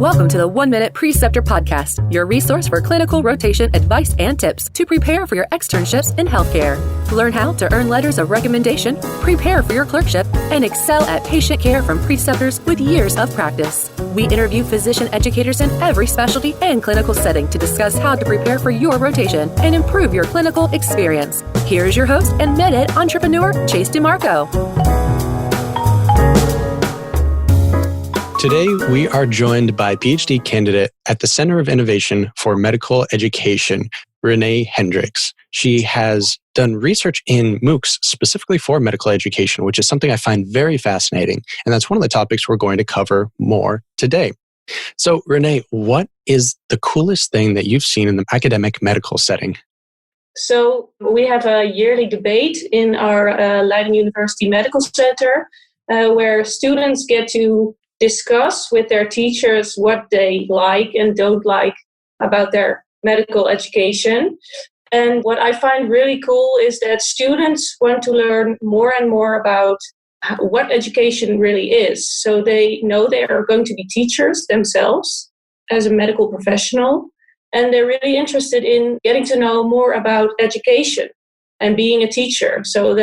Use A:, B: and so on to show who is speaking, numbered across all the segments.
A: Welcome to the 1 Minute Preceptor Podcast, your resource for clinical rotation advice and tips to prepare for your externships in healthcare. Learn how to earn letters of recommendation, prepare for your clerkship, and excel at patient care from preceptors with years of practice. We interview physician educators in every specialty and clinical setting to discuss how to prepare for your rotation and improve your clinical experience. Here's your host and med-ed entrepreneur, DiMarco.
B: Today, we are joined by PhD candidate at the Center of Innovation for Medical Education, Renée Hendriks. She has done research in MOOCs specifically for medical education, which is something I find very fascinating. And that's one of the topics we're going to cover more today. So, Renée, what is the coolest thing that you've seen in the academic medical setting?
C: So we have a yearly debate in our Leiden University Medical Center where students get to discuss with their teachers what they like and don't like about their medical education. And what I find really cool is that students want to learn more and more about what education really is. So they know they are going to be teachers themselves as a medical professional, and they're really interested in getting to know more about education and being a teacher. So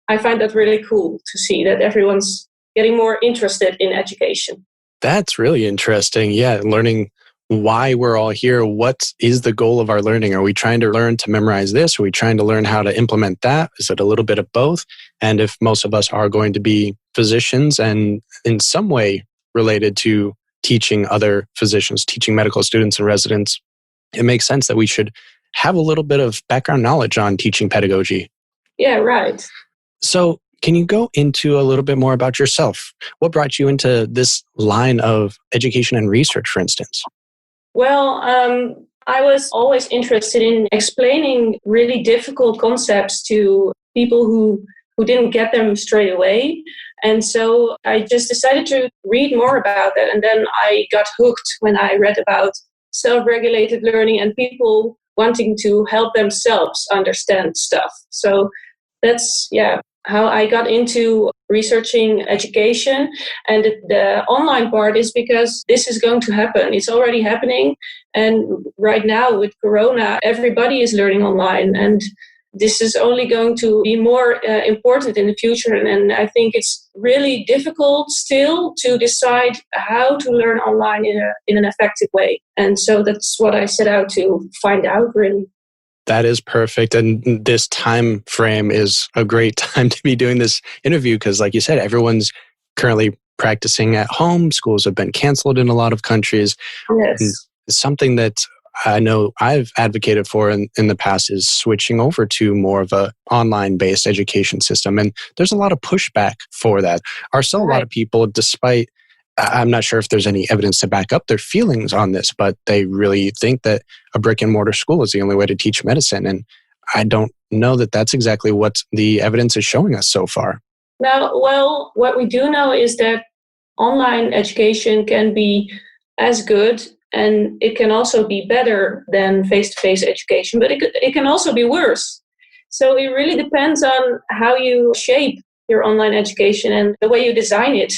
C: I find that really cool to see that everyone's getting more interested in education.
B: That's really interesting. Yeah, learning why we're all here. What is the goal of our learning? Are we trying to learn to memorize this? Are we trying to learn how to implement that? Is it a little bit of both? And if most of us are going to be physicians and in some way related to teaching other physicians, teaching medical students and residents, it makes sense that we should have a little bit of background knowledge on teaching pedagogy.
C: Yeah, right.
B: So can you go into a little bit more about yourself? What brought you into this line of education and research, for instance?
C: Well, I was always interested in explaining really difficult concepts to people who didn't get them straight away. And so I just decided to read more about that. And then I got hooked when I read about self-regulated learning and people wanting to help themselves understand stuff. So that's, how I got into researching education. And the online part is because this is going to happen. It's already happening. And right now with Corona, everybody is learning online. And this is only going to be more important in the future. And I think it's really difficult still to decide how to learn online in an effective way. And so that's what I set out to find out, really.
B: That is perfect. And this time frame is a great time to be doing this interview because, like you said, everyone's currently practicing at home. Schools have been canceled in a lot of countries.
C: Yes.
B: And something that I know I've advocated for in the past is switching over to more of a online-based education system. And there's a lot of pushback for that. Are still a lot of people, despite I'm not sure if there's any evidence to back up their feelings on this, but they really think that a brick and mortar school is the only way to teach medicine. And I don't know that that's exactly what the evidence is showing us so far.
C: Now, well, what we do know is that online education can be as good and it can also be better than face-to-face education, but it can also be worse. So it really depends on how you shape your online education and the way you design it.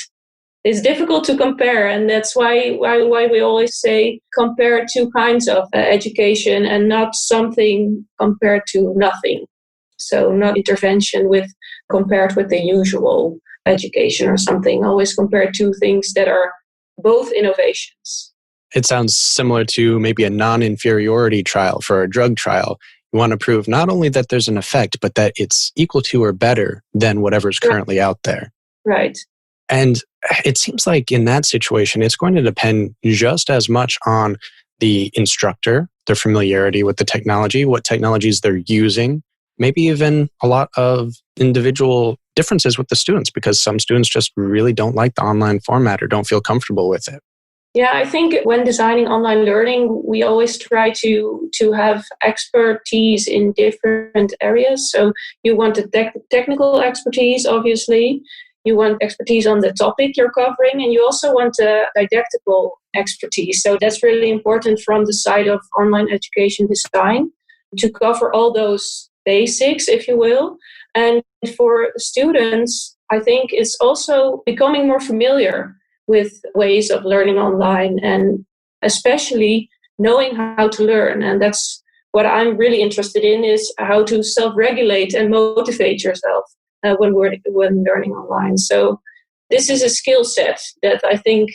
C: It's difficult to compare, and that's why we always say compare two kinds of education and not something compared to nothing. So not intervention compared with the usual education or something. Always compare two things that are both innovations.
B: It sounds similar to maybe a non-inferiority trial for a drug trial. You want to prove not only that there's an effect, but that it's equal to or better than whatever's currently out there.
C: Right.
B: And it seems like in that situation, it's going to depend just as much on the instructor, their familiarity with the technology, what technologies they're using, maybe even a lot of individual differences with the students, because some students just really don't like the online format or don't feel comfortable with it.
C: Yeah, I think when designing online learning, we always try to have expertise in different areas. So you want the technical expertise, obviously. You want expertise on the topic you're covering, and you also want didactical expertise. So that's really important from the side of online education design to cover all those basics, if you will. And for students, I think it's also becoming more familiar with ways of learning online, and especially knowing how to learn. And that's what I'm really interested in, is how to self-regulate and motivate yourself when learning online. So this is a skill set that I think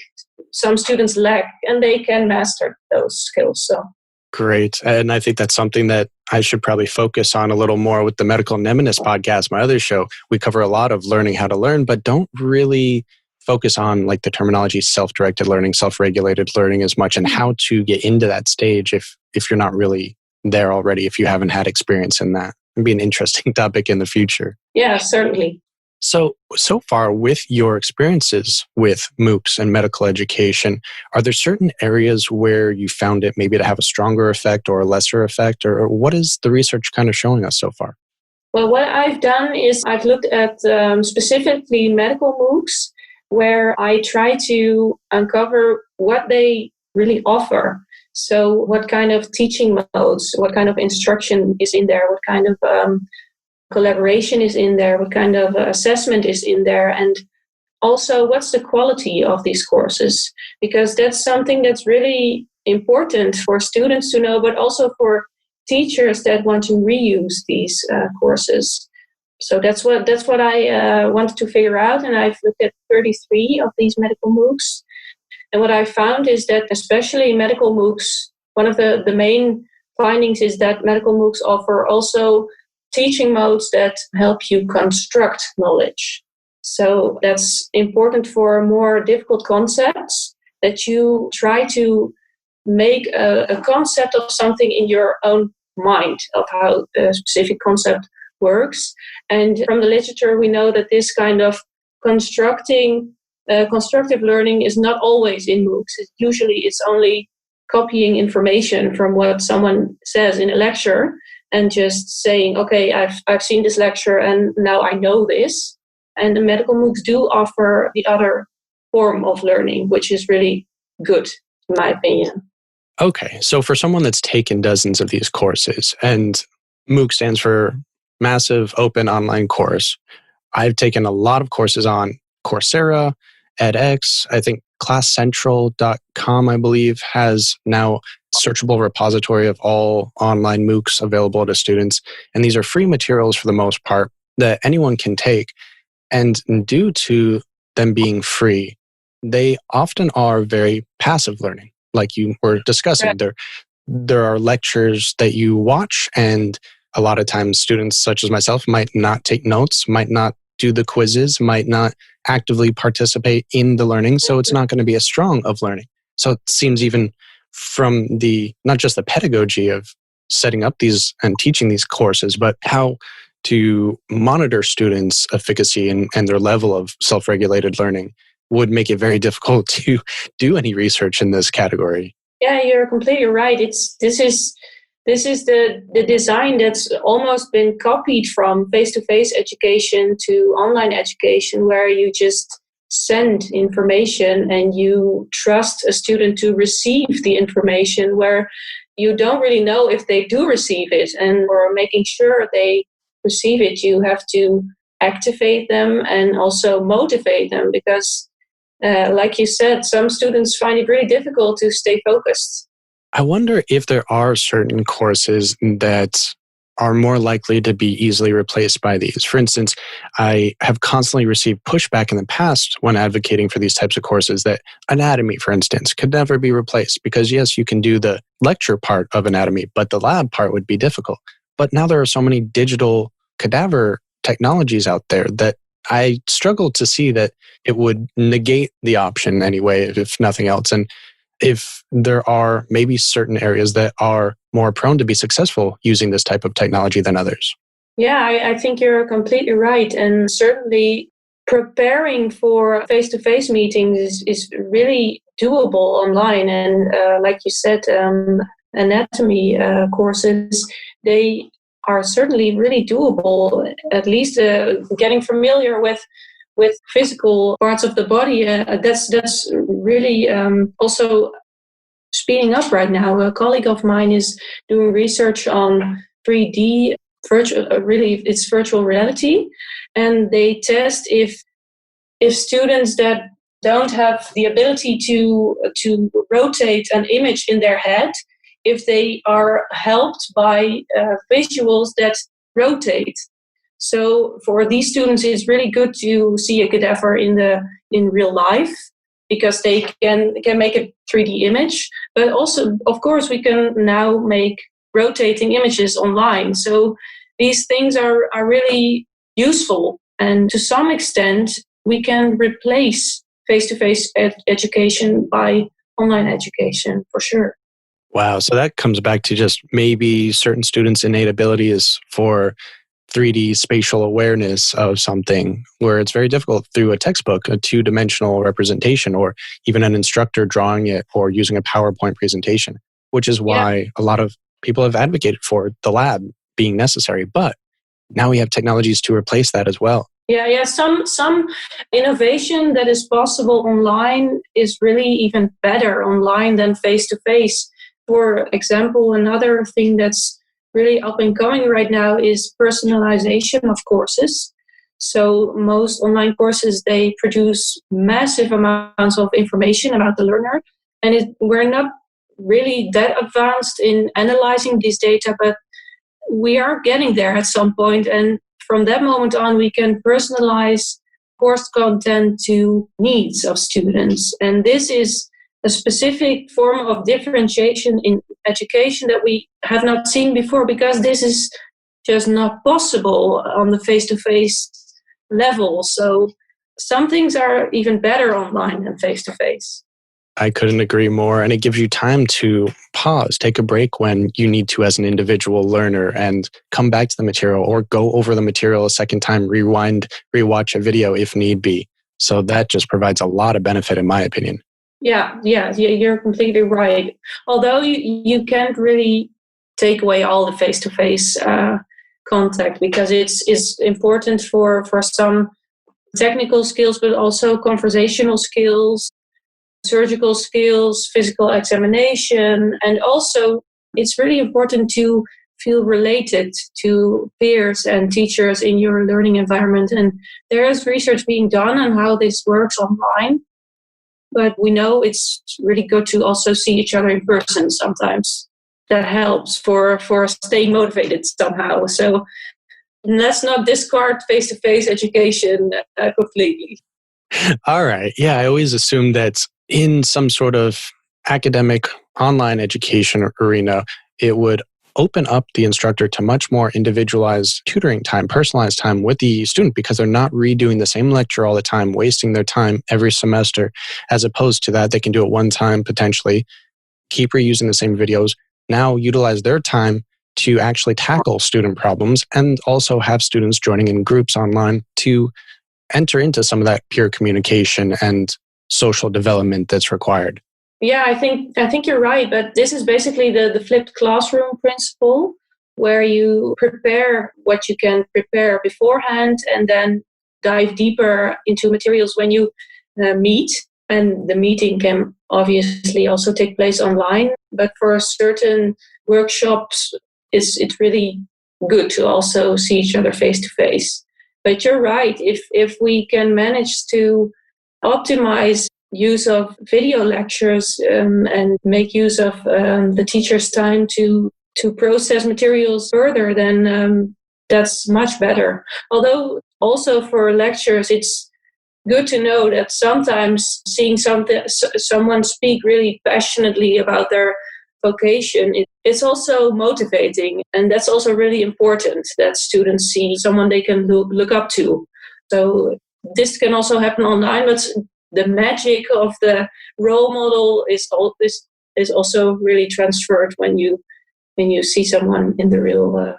C: some students lack, and they can master those skills. So
B: great. And I think that's something that I should probably focus on a little more with the Medical Nemesis podcast, my other show. We cover a lot of learning how to learn, but don't really focus on like the terminology self-directed learning, self-regulated learning as much, and how to get into that stage if you're not really there already, if you haven't had experience in that. It'd be an interesting topic in the future.
C: Yeah, certainly.
B: So far with your experiences with MOOCs and medical education, are there certain areas where you found it maybe to have a stronger effect or a lesser effect, or what is the research kind of showing us so far?
C: Well, what I've done is I've looked at specifically medical MOOCs, where I try to uncover what they really offer. So what kind of teaching modes, what kind of instruction is in there, what kind of collaboration is in there, what kind of assessment is in there, and also what's the quality of these courses, because that's something that's really important for students to know, but also for teachers that want to reuse these courses. So that's what I wanted to figure out, and I've looked at 33 of these medical MOOCs. And what I found is that especially medical MOOCs, one of the main findings is that medical MOOCs offer also teaching modes that help you construct knowledge. So that's important for more difficult concepts, that you try to make a concept of something in your own mind of how a specific concept works. And from the literature, we know that this kind of constructive learning is not always in MOOCs. Usually it's only copying information from what someone says in a lecture and just saying, okay, I've seen this lecture and now I know this. And the medical MOOCs do offer the other form of learning, which is really good, in my opinion.
B: Okay, so for someone that's taken dozens of these courses, and MOOC stands for Massive Open Online Course, I've taken a lot of courses on Coursera, edX. I think ClassCentral.com, I believe, has now a searchable repository of all online MOOCs available to students. And these are free materials for the most part that anyone can take. And due to them being free, they often are very passive learning, like you were discussing.
C: Right.
B: There are lectures that you watch, and a lot of times students such as myself might not take notes, might not do the quizzes, might not actively participate in the learning. So it's not going to be as strong of learning. So it seems even from not just the pedagogy of setting up these and teaching these courses, but how to monitor students' efficacy and their level of self-regulated learning would make it very difficult to do any research in this category.
C: Yeah, you're completely right. This is the design that's almost been copied from face-to-face education to online education, where you just send information and you trust a student to receive the information, where you don't really know if they do receive it. And for making sure they receive it, you have to activate them and also motivate them, because like you said, some students find it really difficult to stay focused.
B: I wonder if there are certain courses that are more likely to be easily replaced by these. For instance, I have constantly received pushback in the past when advocating for these types of courses that anatomy, for instance, could never be replaced because, yes, you can do the lecture part of anatomy, but the lab part would be difficult. But now there are so many digital cadaver technologies out there that I struggle to see that it would negate the option anyway, if nothing else. And if there are maybe certain areas that are more prone to be successful using this type of technology than others.
C: Yeah, I think you're completely right. And certainly preparing for face-to-face meetings is really doable online. And like you said, anatomy courses, they are certainly really doable. At least getting familiar with physical parts of the body, that's really also speeding up right now. A colleague of mine is doing research on 3D it's virtual reality, and they test if students that don't have the ability to rotate an image in their head if they are helped by visuals that rotate. So for these students, it's really good to see a cadaver in real life, because they can make a 3D image. But also, of course, we can now make rotating images online. So these things are really useful. And to some extent, we can replace face-to-face education by online education, for sure.
B: Wow. So that comes back to just maybe certain students' innate ability is for 3D spatial awareness of something, where it's very difficult through a textbook, a two-dimensional representation, or even an instructor drawing it or using a PowerPoint presentation, which is why a lot of people have advocated for the lab being necessary. But now we have technologies to replace that as well.
C: Yeah. Some innovation that is possible online is really even better online than face-to-face. For example, another thing that's really up and coming right now is personalization of courses. So most online courses, they produce massive amounts of information about the learner. And we're not really that advanced in analyzing this data, but we are getting there at some point. And from that moment on, we can personalize course content to needs of students. And this is a specific form of differentiation in education that we have not seen before, because this is just not possible on the face-to-face level. So some things are even better online than face-to-face.
B: I couldn't agree more. And it gives you time to pause, take a break when you need to as an individual learner, and come back to the material or go over the material a second time, rewind, rewatch a video if need be. So that just provides a lot of benefit, in my opinion.
C: Yeah, you're completely right. Although you can't really take away all the face-to-face contact, because it's important for some technical skills, but also conversational skills, surgical skills, physical examination. And also, it's really important to feel related to peers and teachers in your learning environment. And there is research being done on how this works online. But we know it's really good to also see each other in person sometimes. That helps for staying motivated somehow. So let's not discard face-to-face education completely.
B: All right. Yeah, I always assume that in some sort of academic online education arena, it would open up the instructor to much more individualized tutoring time, personalized time with the student, because they're not redoing the same lecture all the time, wasting their time every semester. As opposed to that, they can do it one time potentially, keep reusing the same videos, now utilize their time to actually tackle student problems, and also have students joining in groups online to enter into some of that peer communication and social development that's required.
C: Yeah, I think you're right, but this is basically the flipped classroom principle, where you prepare what you can prepare beforehand and then dive deeper into materials when you meet. And the meeting can obviously also take place online, but for certain workshops, it's really good to also see each other face to face. But you're right, if we can manage to optimize use of video lectures and make use of the teacher's time to process materials further, then that's much better. Although also for lectures, it's good to know that sometimes seeing someone speak really passionately about their vocation, it's also motivating. And that's also really important, that students see someone they can look up to. So this can also happen online, but the magic of the role model is also really transferred when you see someone in the real.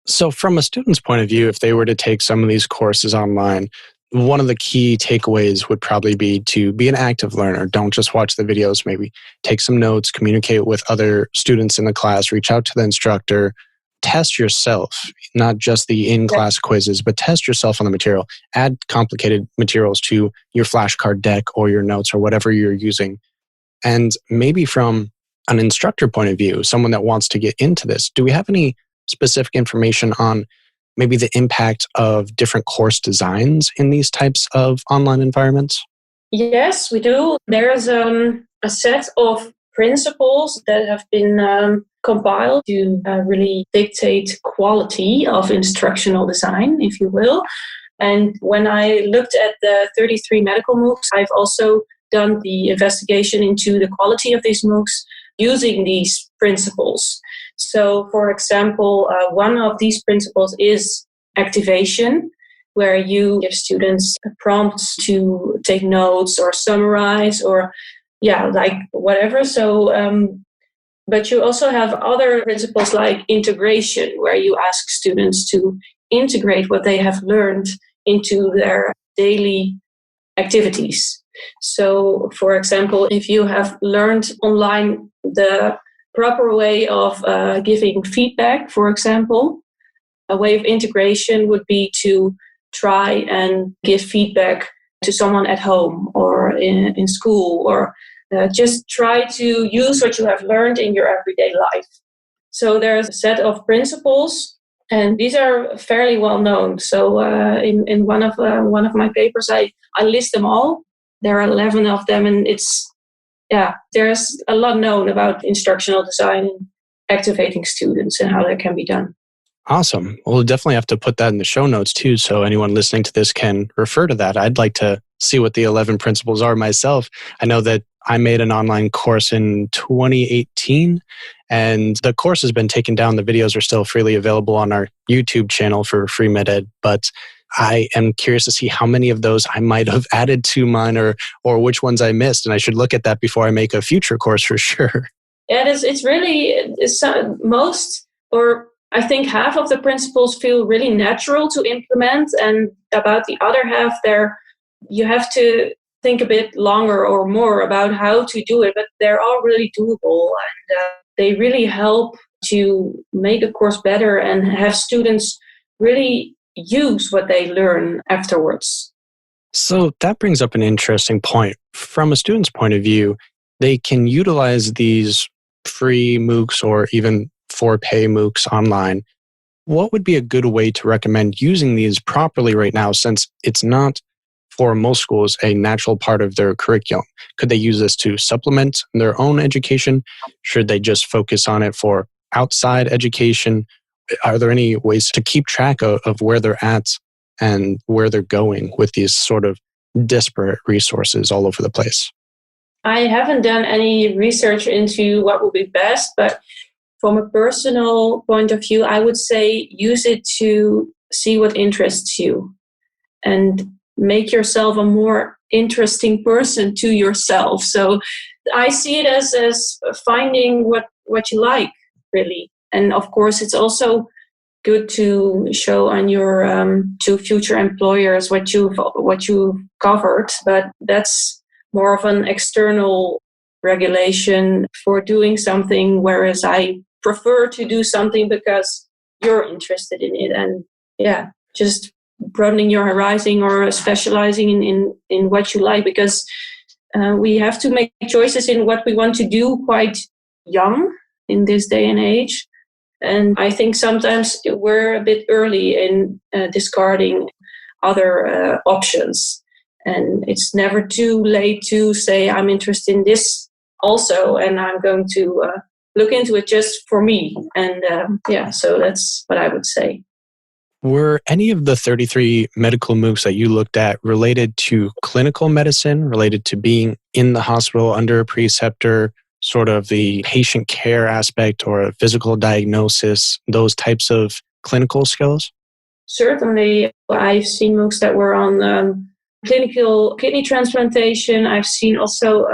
B: So from a student's point of view, if they were to take some of these courses online, one of the key takeaways would probably be to be an active learner. Don't just watch the videos, maybe take some notes, communicate with other students in the class, reach out to the instructor, test yourself, not just the in-class quizzes, but test yourself on the material. Add complicated materials to your flashcard deck or your notes or whatever you're using. And maybe from an instructor point of view, someone that wants to get into this, do we have any specific information on maybe the impact of different course designs in these types of online environments?
C: Yes, we do. There's a set of principles that have been compiled to really dictate quality of instructional design, if you will. And when I looked at the 33 medical MOOCs, I've also done the investigation into the quality of these MOOCs using these principles. So, for example, one of these principles is activation, where you give students prompts to take notes or summarize or, like whatever. So, but you also have other principles like integration, where you ask students to integrate what they have learned into their daily activities. So, for example, if you have learned online the proper way of giving feedback, for example, a way of integration would be to try and give feedback to someone at home or in school, or just try to use what you have learned in your everyday life. So there's a set of principles, and these are fairly well known. So in one of my papers, I list them all. There are 11 of them, and there's a lot known about instructional design and activating students and how that can be done.
B: Awesome. We'll definitely have to put that in the show notes too, so anyone listening to this can refer to that. I'd like to see what the 11 principles are myself. I know that I made an online course in 2018, and the course has been taken down. The videos are still freely available on our YouTube channel for Free Med Ed, but I am curious to see how many of those I might have added to mine or which ones I missed, and I should look at that before I make a future course for sure.
C: Yeah, it's really most, or I think half of the principles feel really natural to implement, and about the other half, you have to think a bit longer or more about how to do it, but they're all really doable, and they really help to make a course better and have students really use what they learn afterwards.
B: So that brings up an interesting point. From a student's point of view, they can utilize these free MOOCs or even for pay MOOCs online. What would be a good way to recommend using these properly right now, since it's not for most schools a natural part of their curriculum? Could they use this to supplement their own education? Should they just focus on it for outside education? Are there any ways to keep track of where they're at and where they're going with these sort of disparate resources all over the place?
C: I haven't done any research into what would be best, but from a personal point of view, I would say use it to see what interests you and make yourself a more interesting person to yourself. So I see it as finding what you like, really. And of course, it's also good to show on your to future employers what you've covered, but that's more of an external regulation for doing something, whereas I prefer to do something because you're interested in it, and just broadening your horizon or specializing in what you like, because we have to make choices in what we want to do quite young in this day and age. And I think sometimes we're a bit early in discarding other options. And it's never too late to say, I'm interested in this also, and I'm going to look into it just for me. And so that's what I would say.
B: Were any of the 33 medical MOOCs that you looked at related to clinical medicine, related to being in the hospital under a preceptor, sort of the patient care aspect or a physical diagnosis, those types of clinical skills?
C: Certainly. I've seen MOOCs that were on clinical kidney transplantation. I've seen also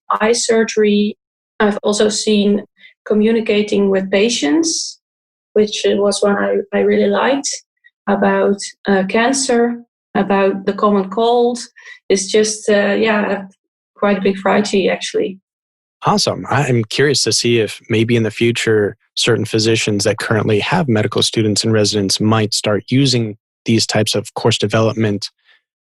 C: eye surgery. I've also seen communicating with patients, which was one I really liked, about cancer, about the common cold. It's just, quite a big variety, actually.
B: Awesome. I'm curious to see if maybe in the future, certain physicians that currently have medical students and residents might start using these types of course development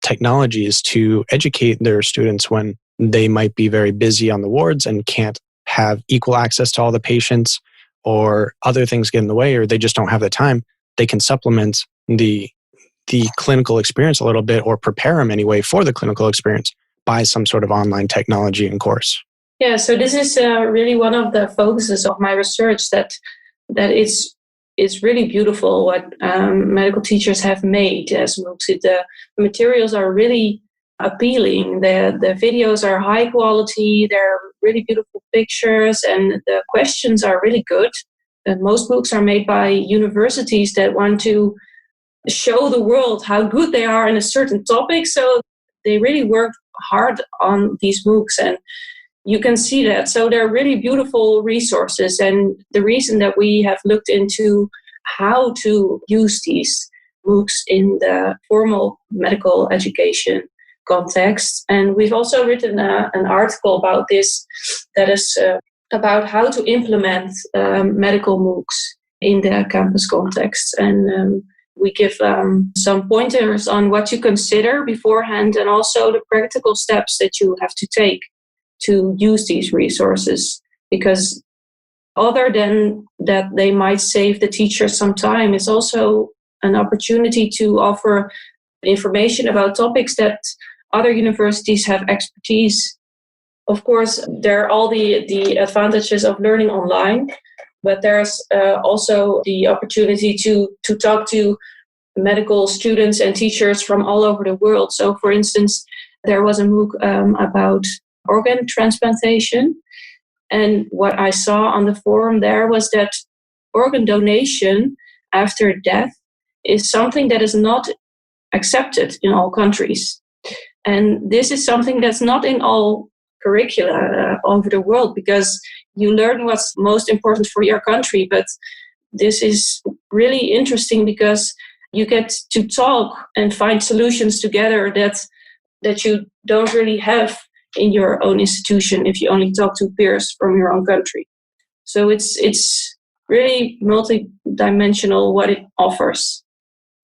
B: technologies to educate their students when they might be very busy on the wards and can't have equal access to all the patients, or other things get in the way, or they just don't have the time. They can supplement the clinical experience a little bit, or prepare them anyway for the clinical experience by some sort of online technology and course?
C: Yeah, so this is really one of the focuses of my research, that it's really beautiful what medical teachers have made as MOOCs. The materials are really appealing. The videos are high quality. They're really beautiful pictures, and the questions are really good. Most MOOCs are made by universities that want to show the world how good they are in a certain topic. So they really work hard on these MOOCs, and you can see that. So they're really beautiful resources. And the reason that we have looked into how to use these MOOCs in the formal medical education context. And we've also written an article about this that is about how to implement medical MOOCs in the campus context. And we give some pointers on what to consider beforehand, and also the practical steps that you have to take to use these resources. Because other than that they might save the teacher some time, it's also an opportunity to offer information about topics that other universities have expertise. Of course, there are all the advantages of learning online, but there's also the opportunity to talk to medical students and teachers from all over the world. So, for instance, there was a MOOC about organ transplantation. And what I saw on the forum there was that organ donation after death is something that is not accepted in all countries. And this is something that's not in all curricula over the world, because you learn what's most important for your country. But this is really interesting because you get to talk and find solutions together that you don't really have in your own institution if you only talk to peers from your own country. So it's really multi-dimensional what it offers.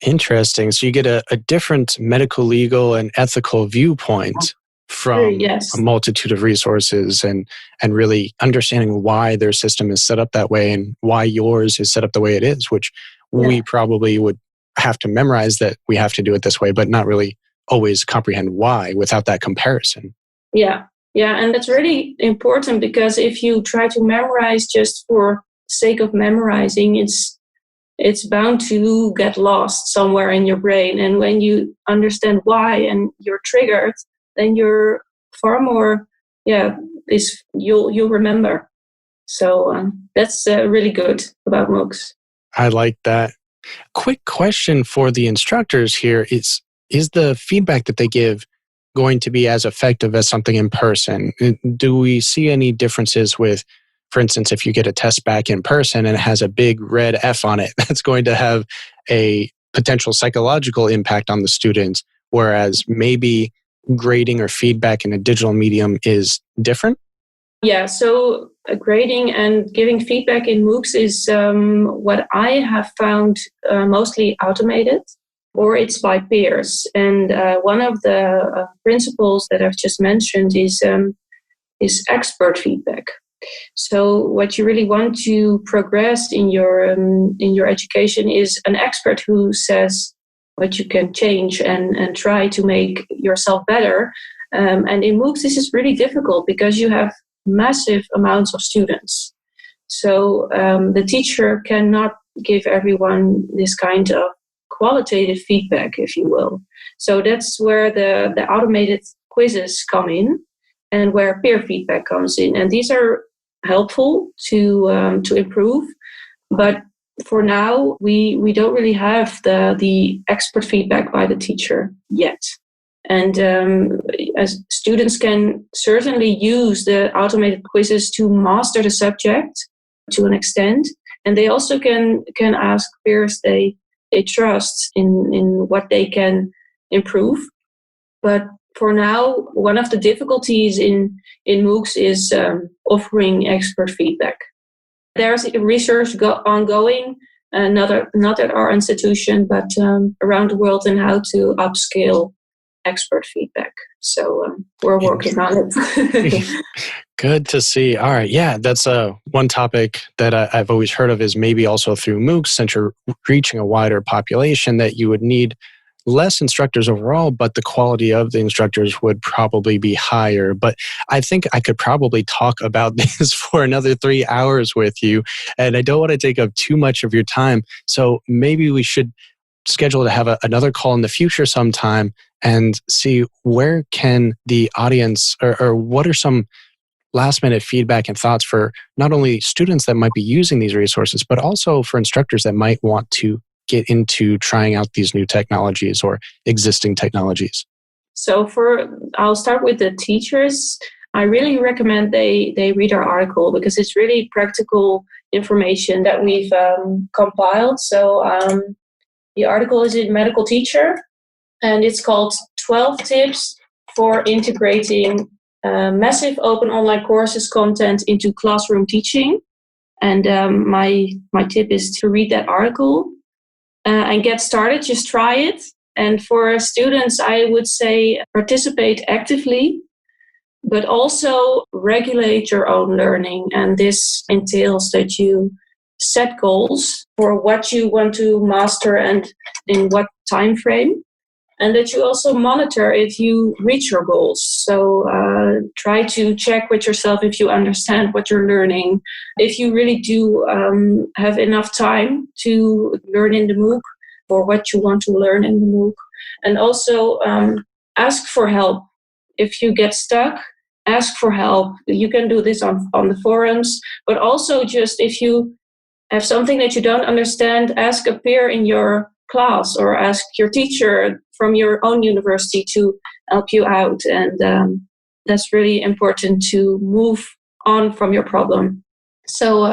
B: Interesting. So you get a different medical, legal, and ethical viewpoint from a multitude of resources, and really understanding why their system is set up that way and why yours is set up the way it is, which we probably would have to memorize that we have to do it this way, but not really always comprehend why without that comparison. Yeah, and that's really important, because if you try to memorize just for sake of memorizing, it's bound to get lost somewhere in your brain. And when you understand why and you're triggered, then you're far more, you'll remember. So that's really good about MOOCs. I like that. Quick question for the instructors here is the feedback that they give going to be as effective as something in person? Do we see any differences with, for instance, if you get a test back in person and it has a big red F on it, that's going to have a potential psychological impact on the students, whereas maybe grading or feedback in a digital medium is different? Yeah, so grading and giving feedback in MOOCs is what I have found mostly automated, or it's by peers. And one of the principles that I've just mentioned is expert feedback. So what you really want to progress in your education is an expert who says what you can change and try to make yourself better. And in MOOCs, this is really difficult because you have massive amounts of students. So the teacher cannot give everyone this kind of qualitative feedback, if you will. So that's where the automated quizzes come in, and where peer feedback comes in. And these are helpful to improve. But for now, we don't really have the expert feedback by the teacher yet. And as students can certainly use the automated quizzes to master the subject to an extent. And they also can ask peers they trust in what they can improve. But for now, one of the difficulties in MOOCs is offering expert feedback. There's research ongoing, not at our institution, but around the world, in how to upscale expert feedback. So we're working on it. Good to see. All right. Yeah, that's one topic that I've always heard of, is maybe also through MOOCs, since you're reaching a wider population, that you would need less instructors overall, but the quality of the instructors would probably be higher. But I think I could probably talk about this for another 3 hours with you, and I don't want to take up too much of your time. So maybe we should schedule to have another call in the future sometime and see where can the audience or what are some last minute feedback and thoughts for not only students that might be using these resources, but also for instructors that might want to get into trying out these new technologies or existing technologies.
C: So I'll start with the teachers. I really recommend they read our article because it's really practical information that we've compiled. So the article is in Medical Teacher, and it's called 12 Tips for Integrating Massive Open Online Courses Content into Classroom Teaching. And my tip is to read that article and get started. Just try it. And for students, I would say participate actively, but also regulate your own learning. And this entails that you set goals for what you want to master and in what time frame, and that you also monitor if you reach your goals. So try to check with yourself if you understand what you're learning, if you really do have enough time to learn in the MOOC or what you want to learn in the MOOC. And also ask for help. If you get stuck, ask for help. You can do this on the forums, but also just if you have something that you don't understand, ask a peer in your class or ask your teacher from your own university to help you out. And that's really important to move on from your problem. So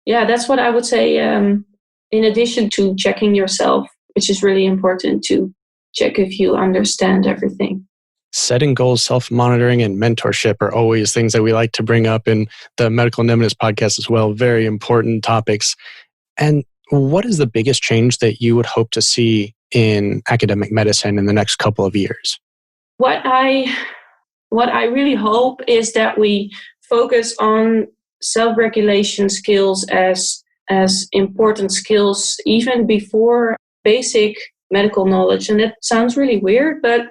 C: that's what I would say, in addition to checking yourself, which is really important to check if you understand everything.
B: Setting goals, self-monitoring, and mentorship are always things that we like to bring up in the Medical Nimbleness podcast as well. Very important topics. And what is the biggest change that you would hope to see in academic medicine in the next couple of years?
C: What I really hope is that we focus on self-regulation skills as important skills even before basic medical knowledge. And it sounds really weird, but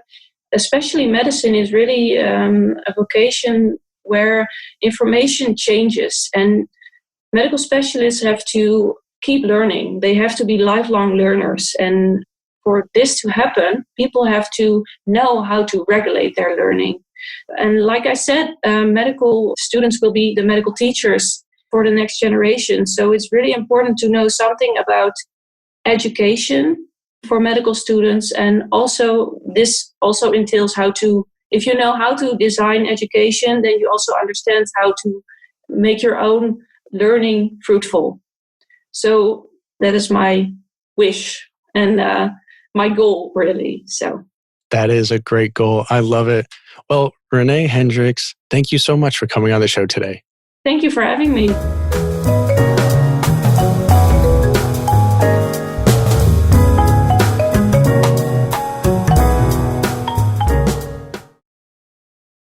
C: especially medicine is really a vocation where information changes, and medical specialists have to keep learning. They have to be lifelong learners. And for this to happen, people have to know how to regulate their learning. And like I said, medical students will be the medical teachers for the next generation. So it's really important to know something about education for medical students. And also this also entails if you know how to design education, then you also understand how to make your own learning fruitful. So that is my wish and my goal, really. So
B: that is a great goal. I love it. Well, Renée Hendriks, thank you so much for coming on the show today.
C: Thank you for having me.